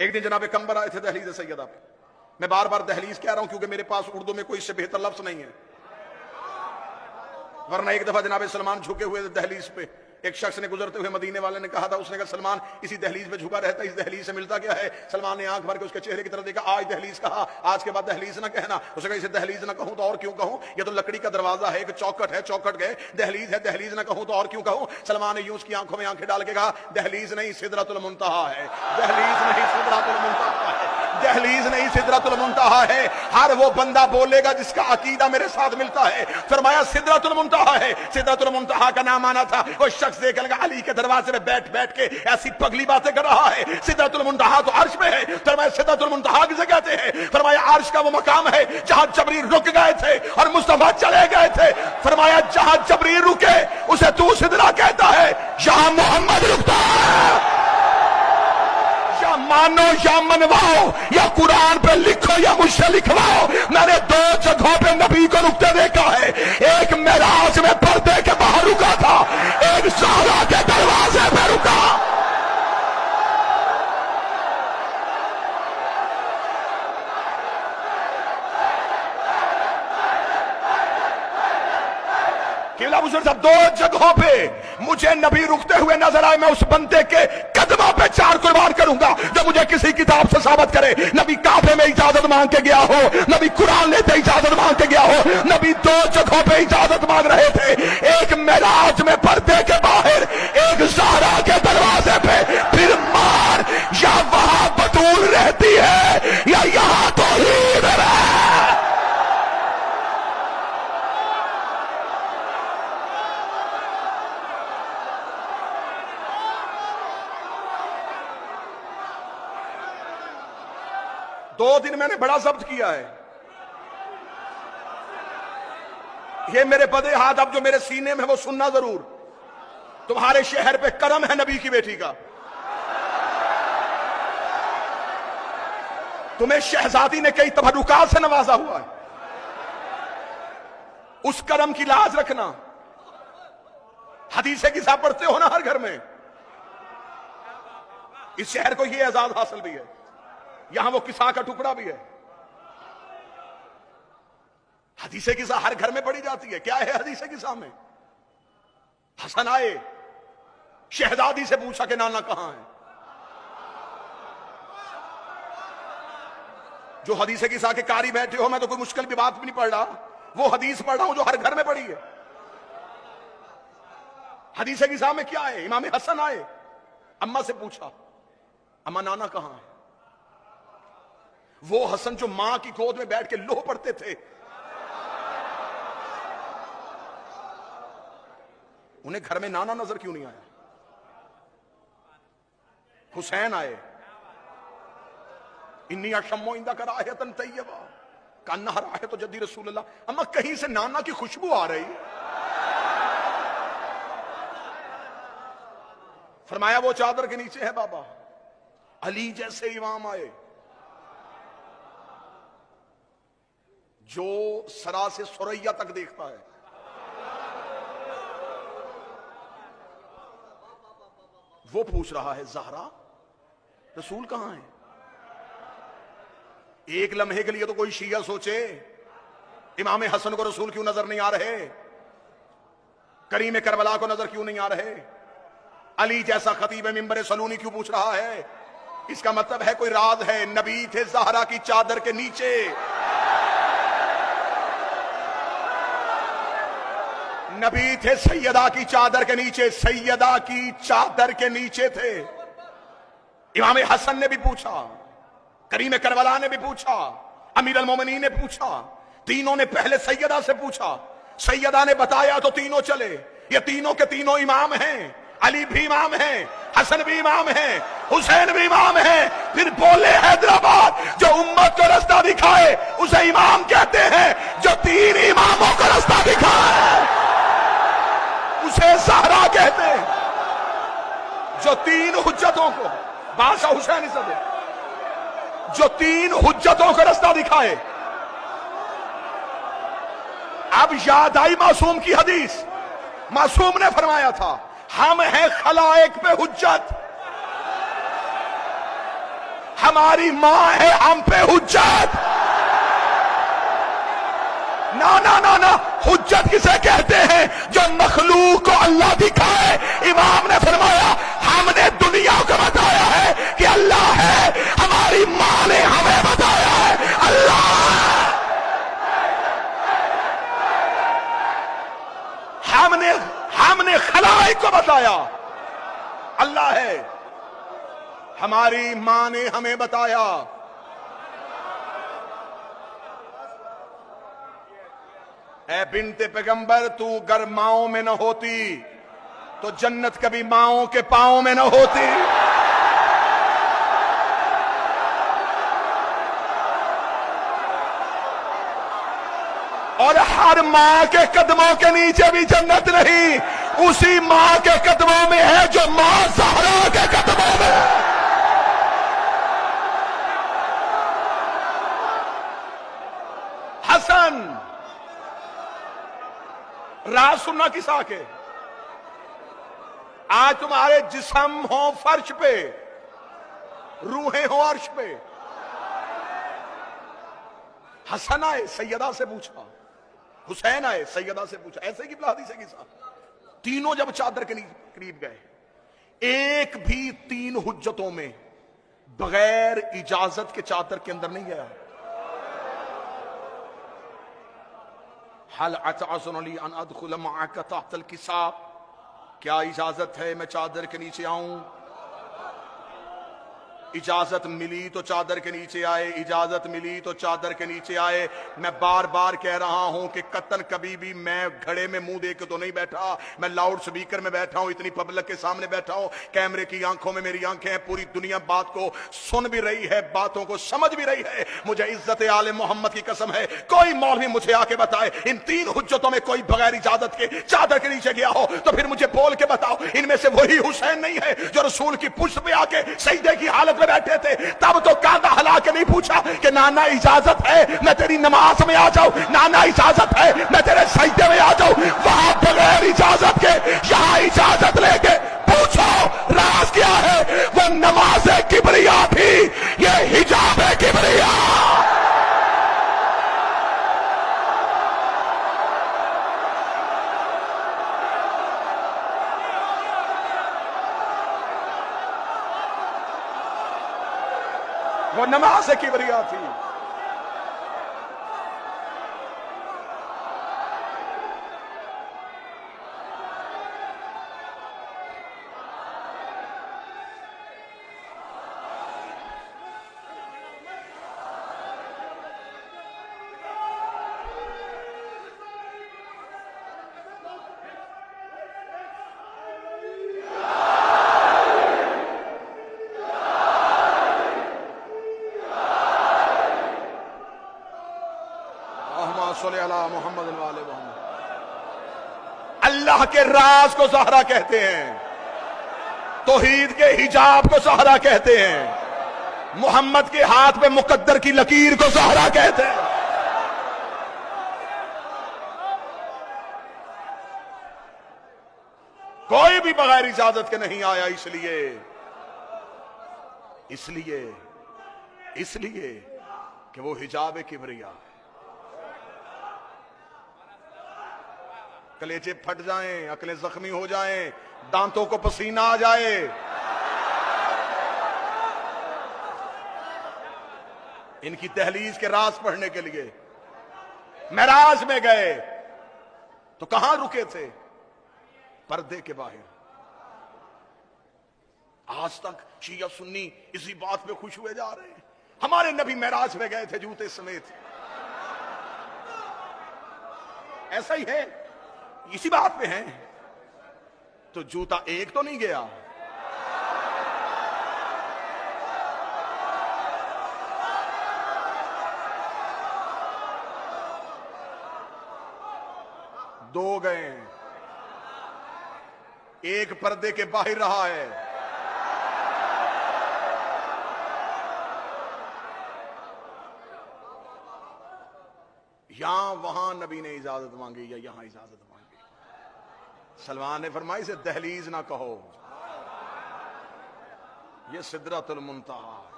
एक दिन जनाब कंबर आए थे दहलीज सैयदा पे। मैं बार बार दहलीज कह रहा हूं क्योंकि मेरे पास उर्दू में कोई इससे बेहतर लफ्ज नहीं है, वरना एक दफा जनाब सलमान झुके हुए थे दहलीज पे। एक शख्स ने गुजरते हुए मदीने वाले ने कहा था, उसने कहा सलमान इसी दहलीज पे झुका रहता है, इस दहलीज से मिलता क्या है? सलमान ने आंख भर के उसके चेहरे की तरफ देखा, आज दहलीज कहा, आज के बाद दहलीज ना कहना। उसने कहा इसे दहलीज ना कहूं तो और क्यों कहूं, ये तो लकड़ी का दरवाजा है, एक चौखट है, चौखट गए, दहलीज है, दहलीज ना कहूं तो और क्यों कहूं? सलमान ने यूं उसकी आंखों में आंखें डाल के कहा, दहलीज नहीं सिदरतुल मुंतहा है, दहलीज नहीं सिदरतुल मुंतहा है, दहलीज नहीं सिदरतुल मुंतहा है। हर वो बंदा बोलेगा जिसका अकीदा मेरे साथ मिलता है। फरमाया सिदरतुल मुंतहा है। सिदरतुल मुंतहा का नाम आना था, कोई शख्स देख लगा अली के दरवाजे में बैठ बैठ के ऐसी पगली बातें कर रहा है। सिदरतुल मुंतहा तो अर्श में है। फरमाया सिदरतुल मुंतहा किसे कहते हैं? फरमाया अर्श का वो मकाम है जहां जबरील रुक गए थे और मुस्तफा चले गए थे। फरमाया जहां जबरील रुके उसे तू सिदरा कहता है, जहां मोहम्मद रुकता है या मानो या मनवाओ, या कुरान पे लिखो या मुझसे लिखवाओ। मैंने दो जगहों पे नबी को रुकते देखा है। एक मेराज में पर्दे के बाहर रुका था, एक ज़हरा के दरवाजे पे रुका। किबला बुजुर्ग साहब, दो जगहों पे मुझे नबी रुकते हुए नजर आए। मैं उस बंदे के कदमों पे चार कुर्बान करूंगा जो मुझे किसी किताब से साबित करे नबी काबे में इजाजत मांग के गया हो, नबी कुरान लेते इजाजत मांग के गया हो। नबी दो जगहों पे इजाजत मांग रहे थे, एक मेराज में पर्दे के बाहर, एक ज़हरा के दरवाजे पे। फिर मार, या वहां बतूल रहती है या यहां तौहीद है। दो दिन मैंने बड़ा जब्त किया है। ये मेरे बदे हाथ अब जो मेरे सीने में वो सुनना जरूर। तुम्हारे शहर पे करम है नबी की बेटी का। तुम्हें शहजादी ने कई तबरुकात से नवाजा हुआ है, उस करम की लाज रखना। हदीसे की साहब पढ़ते हो ना हर घर में। इस शहर को यह एजाज हासिल भी है, यहां वो किस्सा का टुकड़ा भी है। हदीसे किस्सा हर घर में पढ़ी जाती है। क्या है हदीसे किस्सा में? हसन आए, शहजादी से पूछा कि नाना कहां है। जो हदीसे किस्सा के कारी बैठे हो, मैं तो कोई मुश्किल भी बात भी नहीं पढ़ रहा, वो हदीस पढ़ रहा हूं जो हर घर में पढ़ी है। हदीसे किस्सा में क्या है? इमाम हसन आए, अम्मा से पूछा, अम्मा नाना कहां है? वो हसन जो मां की गोद में बैठ के लोह पढ़ते थे, उन्हें घर में नाना नजर क्यों नहीं आया? हुसैन आए, इन्नी अशम्मो इंदा कर आयतन तैयबा कान्ना है तो जद्दी रसूलुल्लाह। अम्मा कहीं से नाना की खुशबू आ रही। फरमाया वो चादर के नीचे है बाबा। अली जैसे इमाम आए जो सरा से सुरैया तक देखता है। वो पूछ रहा है, ज़हरा रसूल कहां है? एक लम्हे के लिए तो कोई शिया सोचे इमाम हसन को रसूल क्यों नजर नहीं आ रहे, करीम करबला को नजर क्यों नहीं आ रहे, अली जैसा खतीब मिंबर सलूनी क्यों पूछ रहा है? इसका मतलब है कोई राज है। नबी थे ज़हरा की चादर के नीचे। नबी थे सैयदा की चादर के नीचे, सैयदा की चादर के नीचे थे। इमाम हसन ने भी पूछा, करीम करबला ने भी पूछा, अमीर अल मोमिनीन ने पूछा, तीनों ने पहले सैयदा से पूछा। सैयदा ने बताया तो तीनों चले। ये तीनों के तीनों इमाम हैं। अली भी इमाम है, हसन भी इमाम है, हुसैन भी इमाम है। फिर बोले हैदराबाद जो उम्मत को रास्ता दिखाए उसे इमाम कहते हैं, जो तीन इमामों को रास्ता दिखाए उसे ज़हरा कहते हैं। जो तीन हुज्जतों को, बादशाह हुसैन इसे जो तीन हुज्जतों को रास्ता दिखाए। अब याद आई मासूम की हदीस। मासूम ने फरमाया था, हम हैं खलाइक पे हुज्जत, हमारी मां है हम पे हुज्जत। ना ना ना ना, हुज्जत किसे कहते हैं? जो मखलूक को अल्लाह दिखाए। इमाम ने फरमाया हमने दुनिया को बताया है कि अल्लाह है, हमारी मां ने हमें बताया है अल्लाह है। हमने खलाइक को बताया अल्लाह है, हमारी मां ने हमें बताया। ऐ बिन्ते पैगंबर, तू गर माओं में न होती तो जन्नत कभी माओं के पांव में न होती। और हर मां के कदमों के नीचे भी जन्नत नहीं, उसी मां के कदमों में है जो मां ज़हरा के कदमों में है। हसन, राज सुनना किस आके? आज तुम्हारे जिस्म हो फर्श पे, रूहें हो अर्श पे। हसन आए, सैयदा से पूछा, हुसैन आए, सैयदा से पूछा, ऐसे की हदीस है किसा। तीनों जब चादर के करीब गए, एक भी तीन हुज्जतों में बगैर इजाजत के चादर के अंदर नहीं गया। हल अतअज़ुनी अन अदखुल मअक तहतल किसा, क्या इजाजत है मैं चादर के नीचे आऊं? इजाजत मिली तो चादर के नीचे आए, इजाजत मिली तो चादर के नीचे आए। मैं बार बार कह रहा हूं कि कतन कभी भी मैं घड़े में मुंह देके तो नहीं बैठा, मैं लाउड स्पीकर में बैठा हूं, इतनी पब्लिक के सामने बैठा हूं, कैमरे की आंखों में मेरी आंखें हैं, पूरी दुनिया बात को सुन भी रही है, बातों को समझ भी रही है। मुझे इज्जत आले मोहम्मद की कसम है, कोई मौलवी मुझे आके बताए इन तीन हुज्जतों में कोई बगैर इजाजत के चादर के नीचे गया हो तो फिर मुझे बोल के बताओ इनमें से वही हुसैन नहीं है जो रसूल की पुष्ट पे आके सजदे की हालत में बैठे थे? तब तो कांधा हिला के नहीं पूछा कि नाना इजाजत है मैं तेरी नमाज में आ जाऊं, नाना इजाजत है मैं तेरे सजदे में आ जाऊं। वहां बगैर इजाजत के, यहां इजाजत लेके पूछो राज क्या है? वो नमाज किबरिया थी, ये हिजाब किबरिया। वो नमाज किबरिया थी। मोहम्मद अल्लाह के राज को ज़हरा कहते हैं, तौहीद के हिजाब को ज़हरा कहते हैं, मोहम्मद के हाथ में मुकद्दर की लकीर को ज़हरा कहते हैं। कोई भी बगैर इजाजत के नहीं आया, इसलिए कि वो हिजाब किबरिया है। कलेजे फट जाएं, अकलें जख्मी हो जाएं, दांतों को पसीना आ जाए, इनकी दहलीज के राज पढ़ने के लिए मेराज में गए तो कहां रुके थे? पर्दे के बाहर। आज तक शिया सुन्नी इसी बात पे खुश हुए जा रहे हैं, हमारे नबी मेराज में गए थे जूते समेत। ऐसा ही है, इसी बात पे हैं। तो जूता एक तो नहीं गया, दो गए, एक पर्दे के बाहर रहा है। यहां वहां नबी ने इजाजत मांगी या यहां इजाजत मांगी। सलमान ने फरमाया इसे दहलीज ना कहो, ये सिदरतुल मुंतहा है।